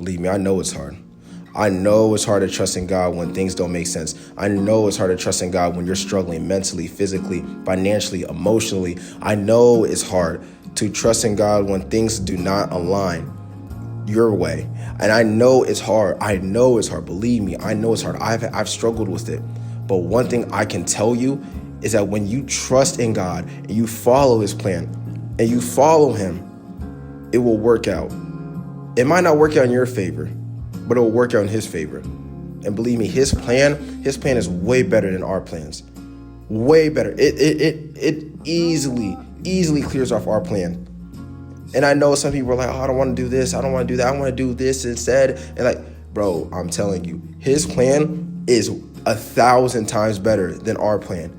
Believe me, I know it's hard. I know it's hard to trust in God when things don't make sense. I know it's hard to trust in God when you're struggling mentally, physically, financially, emotionally. I know it's hard to trust in God when things do not align your way. And I know it's hard. I know it's hard. Believe me, I know it's hard. I've struggled with it. But one thing I can tell you is that when you trust in God and you follow his plan and you follow him, it will work out. It might not work out in your favor, but it will work out in his favor. And believe me, his plan is way better than our plans. Way better. It easily clears off our plan. And I know some people are like, oh, I don't want to do this. I don't want to do that. I want to do this instead. And like, bro, I'm telling you, his plan is 1,000 times better than our plan.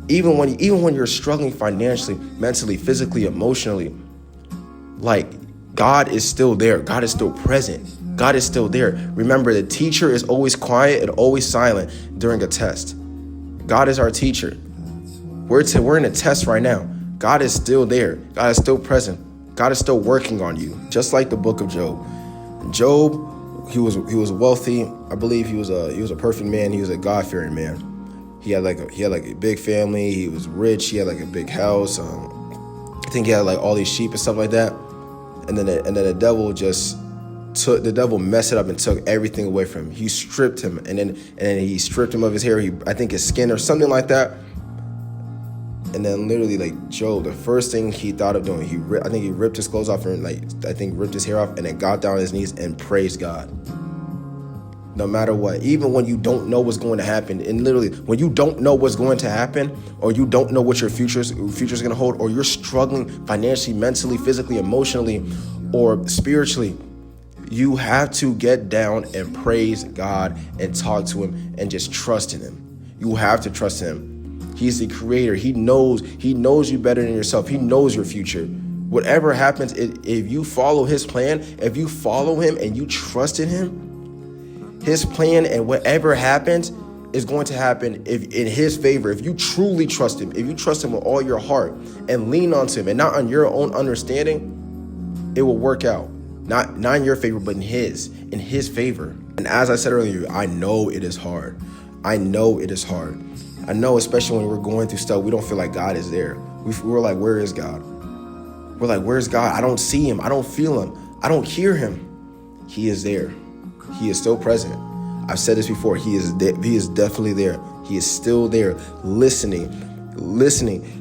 Even when you're struggling financially, mentally, physically, emotionally, like God is still there. God is still present. God is still there. Remember, the teacher is always quiet and always silent during a test. God is our teacher. We're in a test right now. God is still there. God is still present. God is still working on you. Just like the book of Job. Job, he was wealthy. I believe he was a perfect man. He was a God-fearing man. He had like a big family. He was rich. He had like a big house. I think he had like all these sheep and stuff like that. And then the devil messed it up and took everything away from him. He stripped him, and then he stripped him of his hair. I think his skin or something like that. And then literally, like Job, the first thing he thought of doing, I think he ripped his clothes off and ripped his hair off, and then got down on his knees and praised God. No matter what, even when you don't know what's going to happen, and literally when you don't know what's going to happen, or you don't know what your future's going to hold, or you're struggling financially, mentally, physically, emotionally, or spiritually, you have to get down and praise God and talk to him and just trust in him. You have to trust him. He's the creator. He knows you better than yourself. He knows your future. Whatever happens, if you follow his plan, if you follow him and you trust in him, his plan and whatever happens is going to happen in his favor. If you truly trust him, if you trust him with all your heart and lean onto him and not on your own understanding, it will work out. Not in your favor, but in his favor. And as I said earlier, I know it is hard. I know it is hard. I know, especially when we're going through stuff, we don't feel like God is there. We're like, where is God? We're like, where's God? I don't see him. I don't feel him. I don't hear him. He is there. He is still present. I've said this before. He is definitely there. He is still there, listening,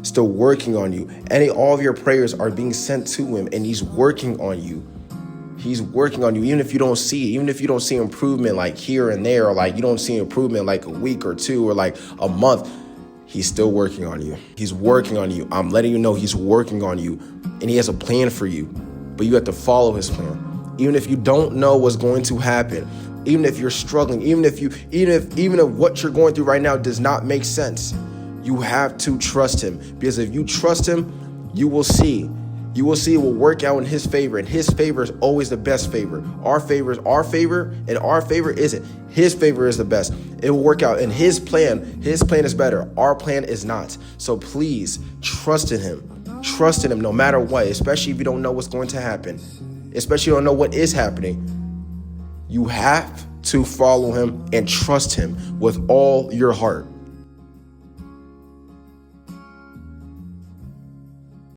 still working on you. All of your prayers are being sent to him, and he's working on you. He's working on you, even if you don't see it, even if you don't see improvement like here and there, or like you don't see improvement like a week or two or like a month. He's still working on you. He's working on you. I'm letting you know he's working on you, and he has a plan for you, but you have to follow his plan. Even if you don't know what's going to happen, even if you're struggling, even if what you're going through right now does not make sense, you have to trust him, because if you trust him, you will see. You will see it will work out in his favor, and his favor is always the best favor. Our favor is our favor, and our favor isn't. His favor is the best. It will work out in his plan. His plan is better. Our plan is not. So please trust in him. Trust in him no matter what, especially if you don't know what's going to happen, especially if you don't know what is happening. You have to follow him and trust him with all your heart.